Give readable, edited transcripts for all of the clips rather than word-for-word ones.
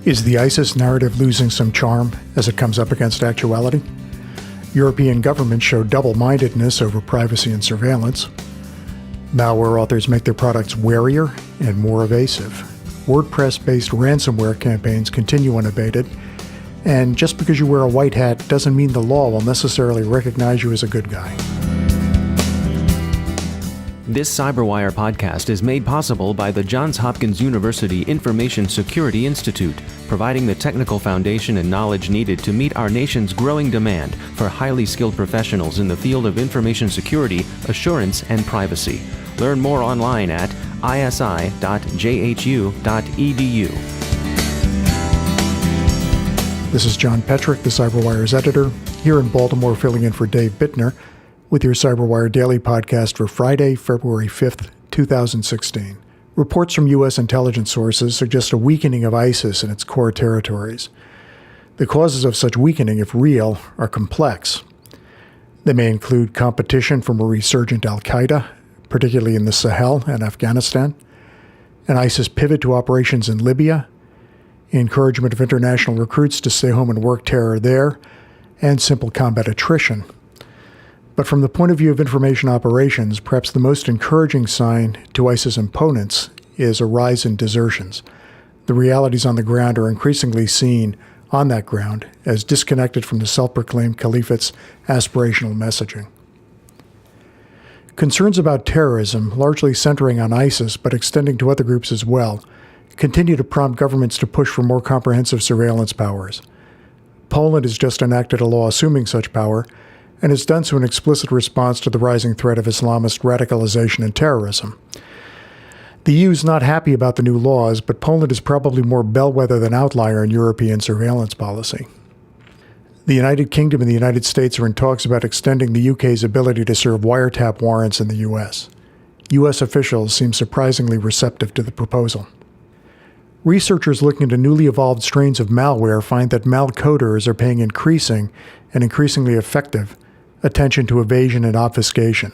Is the ISIS narrative losing some charm as it comes up against actuality? European governments show double-mindedness over privacy and surveillance. Malware authors make their products warier and more evasive. WordPress-based ransomware campaigns continue unabated. And just because you wear a white hat doesn't mean the law will necessarily recognize you as a good guy. This CyberWire podcast is made possible by the Johns Hopkins University Information Security Institute, providing the technical foundation and knowledge needed to meet our nation's growing demand for highly skilled professionals in the field of information security, assurance, and privacy. Learn more online at isi.jhu.edu. This is John Petrick, the CyberWire's editor, here in Baltimore filling in for Dave Bittner with your CyberWire Daily Podcast for Friday, February 5th, 2016. Reports from U.S. intelligence sources suggest a weakening of ISIS in its core territories. The causes of such weakening, if real, are complex. They may include competition from a resurgent al-Qaeda, particularly in the Sahel and Afghanistan, an ISIS pivot to operations in Libya, encouragement of international recruits to stay home and work terror there, and simple combat attrition. But from the point of view of information operations, perhaps the most encouraging sign to ISIS opponents is a rise in desertions. The realities on the ground are increasingly seen on that ground as disconnected from the self-proclaimed caliphate's aspirational messaging. Concerns about terrorism, largely centering on ISIS but extending to other groups as well, continue to prompt governments to push for more comprehensive surveillance powers. Poland has just enacted a law assuming such power, and has done so in explicit response to the rising threat of Islamist radicalization and terrorism. The EU is not happy about the new laws, but Poland is probably more bellwether than outlier in European surveillance policy. The United Kingdom and the United States are in talks about extending the UK's ability to serve wiretap warrants in the US. US officials seem surprisingly receptive to the proposal. Researchers looking into newly evolved strains of malware find that malcoders are paying increasing and increasingly effective attention to evasion and obfuscation.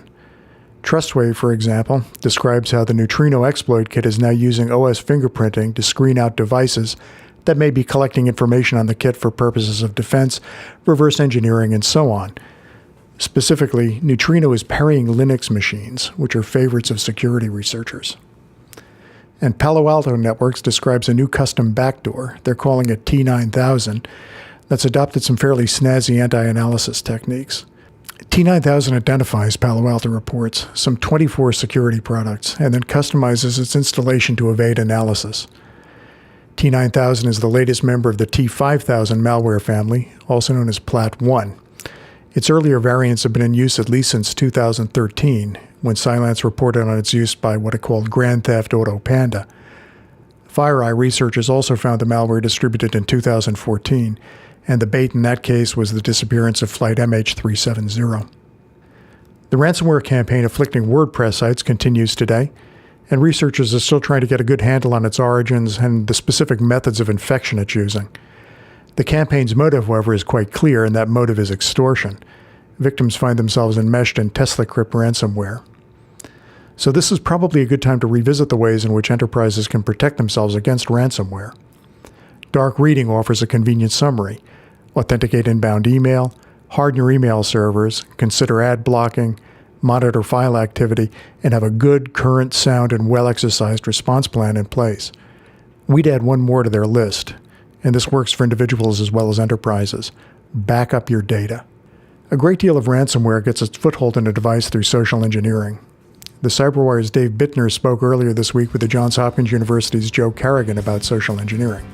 Trustwave, for example, describes how the neutrino exploit kit is now using OS fingerprinting to screen out devices that may be collecting information on the kit for purposes of defense, reverse engineering, and so on. Specifically, neutrino is parrying Linux machines, which are favorites of security researchers. And Palo Alto Networks describes a new custom backdoor, they're calling it T9000, that's adopted some fairly snazzy anti-analysis techniques. T9000 identifies, Palo Alto reports, some 24 security products and then customizes its installation to evade analysis. T9000 is the latest member of the T5000 malware family, also known as Plat 1. Its earlier variants have been in use at least since 2013, when Cylance reported on its use by what it called Grand Theft Auto Panda. FireEye researchers also found the malware distributed in 2014, and the bait in that case was the disappearance of flight MH370. The ransomware campaign afflicting WordPress sites continues today, and researchers are still trying to get a good handle on its origins and the specific methods of infection it's using. The campaign's motive, however, is quite clear, and that motive is extortion. Victims find themselves enmeshed in TeslaCrypt ransomware. So this is probably a good time to revisit the ways in which enterprises can protect themselves against ransomware. Dark reading offers a convenient summary. Authenticate inbound email, harden your email servers, consider ad blocking, monitor file activity, and have a good, current, sound, and well-exercised response plan in place. We'd add one more to their list, and this works for individuals as well as enterprises. Back up your data. A great deal of ransomware gets its foothold in a device through social engineering. The CyberWire's Dave Bittner spoke earlier this week with the Johns Hopkins University's Joe Carrigan about social engineering.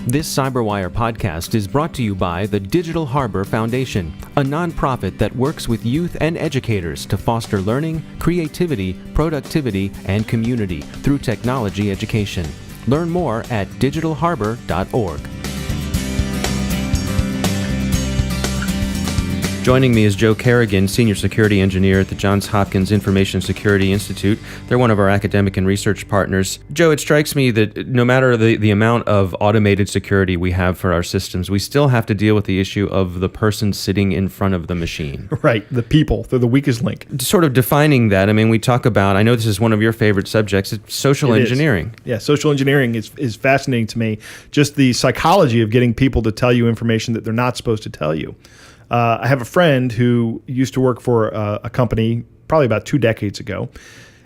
This CyberWire podcast is brought to you by the Digital Harbor Foundation, a nonprofit that works with youth and educators to foster learning, creativity, productivity, and community through technology education. Learn more at digitalharbor.org. Joining me is Joe Kerrigan, Senior Security Engineer at the Johns Hopkins Information Security Institute. They're one of our academic and research partners. Joe, it strikes me that no matter the amount of automated security we have for our systems, we still have to deal with the issue of the person sitting in front of the machine. Right, the people. They're the weakest link. Sort of defining that, I mean, we talk about, I know this is one of your favorite subjects, it's social engineering. Yeah, social engineering is fascinating to me. Just the psychology of getting people to tell you information that they're not supposed to tell you. I have a friend who used to work for a company probably about 2 decades ago,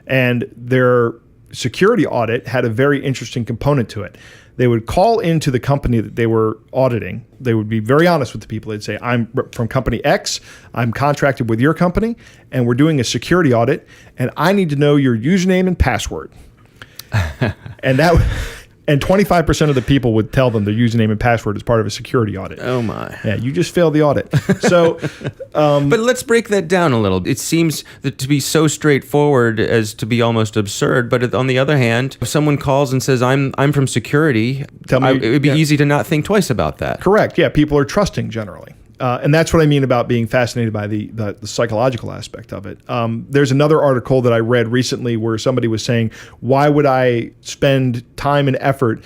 and their security audit had a very interesting component to it. They would call into the company that they were auditing. They would be very honest with the people. They'd say, I'm from company X, I'm contracted with your company, and we're doing a security audit, and I need to know your username and password. And 25% of the people would tell them their username and password as part of a security audit. Oh my. Yeah, you just failed the audit. So, but let's break that down a little. It seems that to be so straightforward as to be almost absurd. But on the other hand, if someone calls and says, I'm from security, it would be easy to not think twice about that. Correct. Yeah, people are trusting generally. And that's what I mean about being fascinated by the psychological aspect of it. There's another article that I read recently where somebody was saying, why would I spend time and effort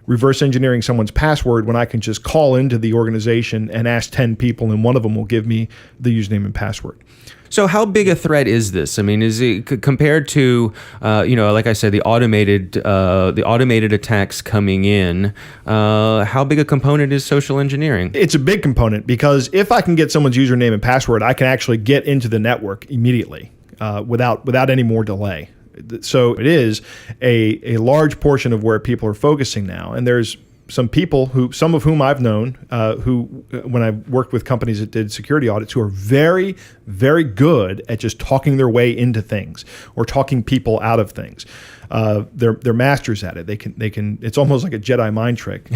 reverse engineering someone's password when I can just call into the organization and ask 10 people and one of them will give me the username and password? So how big a threat is this? I mean, is it compared to, like I said, the automated attacks coming in? How big a component is social engineering? It's a big component because if I can get someone's username and password, I can actually get into the network immediately without any more delay. So it is a large portion of where people are focusing now, and there's some people some of whom I've known, who, when I worked with companies that did security audits, who are very, very good at just talking their way into things or talking people out of things. They're masters at it. They can. It's almost like a Jedi mind trick.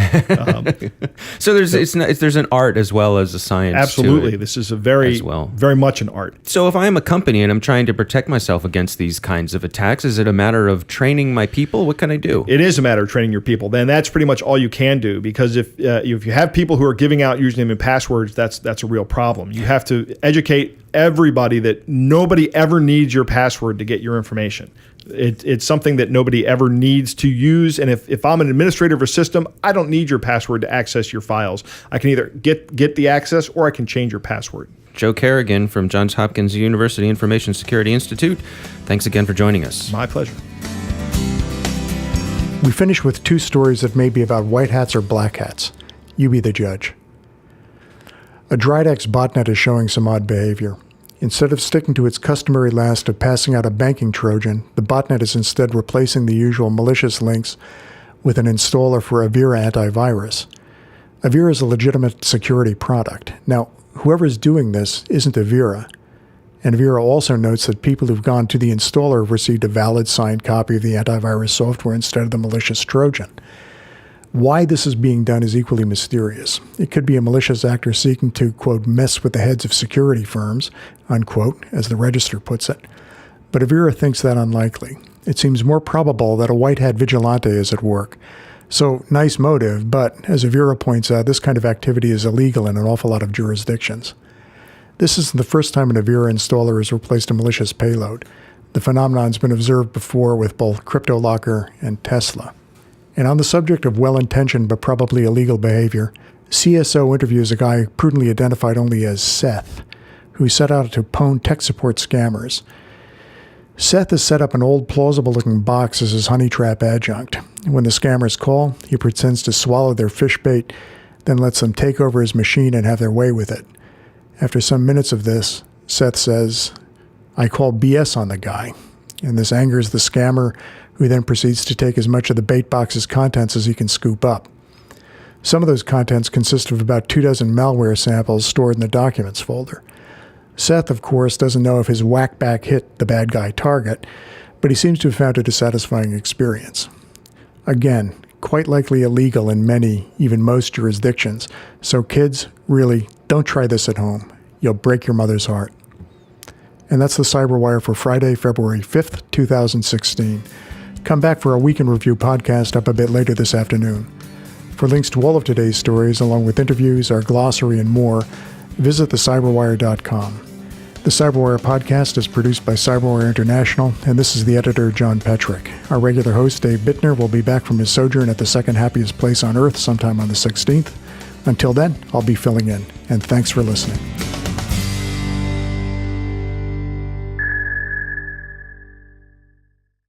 So there's an art as well as a science. Absolutely, to it this is very much an art. So if I am a company and I'm trying to protect myself against these kinds of attacks, is it a matter of training my people? What can I do? It is a matter of training your people. Then that's pretty much all you can do, because if you have people who are giving out username and passwords, that's a real problem. You have to educate everybody that nobody ever needs your password to get your information. It's something that nobody ever needs to use. And if I'm an administrator of a system, I don't need your password to access your files. I can either get the access or I can change your password. Joe Kerrigan from Johns Hopkins University Information Security Institute. Thanks again for joining us. My pleasure. We finish with 2 stories that may be about white hats or black hats. You be the judge. A Dridex botnet is showing some odd behavior. Instead of sticking to its customary last of passing out a banking Trojan, the botnet is instead replacing the usual malicious links with an installer for Avira antivirus. Avira is a legitimate security product. Now, whoever is doing this isn't Avira. And Avira also notes that people who've gone to the installer have received a valid signed copy of the antivirus software instead of the malicious Trojan. Why this is being done is equally mysterious. It could be a malicious actor seeking to, quote, mess with the heads of security firms, unquote, as the Register puts it. But Avira thinks that unlikely. It seems more probable that a white hat vigilante is at work. So, nice motive, but as Avira points out, this kind of activity is illegal in an awful lot of jurisdictions. This isn't the first time an Avira installer has replaced a malicious payload. The phenomenon's been observed before with both CryptoLocker and Tesla. And on the subject of well-intentioned but probably illegal behavior, CSO interviews a guy prudently identified only as Seth, who set out to pwn tech support scammers. Seth has set up an old plausible-looking box as his honey trap adjunct. When the scammers call, he pretends to swallow their fish bait, then lets them take over his machine and have their way with it. After some minutes of this, Seth says, "I call BS on the guy," and this angers the scammer, who then proceeds to take as much of the bait box's contents as he can scoop up. Some of those contents consist of about 24 malware samples stored in the documents folder. Seth, of course, doesn't know if his whackback hit the bad guy target, but he seems to have found it a satisfying experience. Again, quite likely illegal in many, even most jurisdictions, so kids, really, don't try this at home. You'll break your mother's heart. And that's the CyberWire for Friday, February 5th, 2016. Come back for our Week in Review podcast up a bit later this afternoon. For links to all of today's stories, along with interviews, our glossary, and more, visit thecyberwire.com. The CyberWire Podcast is produced by CyberWire International, and this is the editor, John Petrick. Our regular host, Dave Bittner, will be back from his sojourn at the second happiest place on Earth sometime on the 16th. Until then, I'll be filling in, and thanks for listening.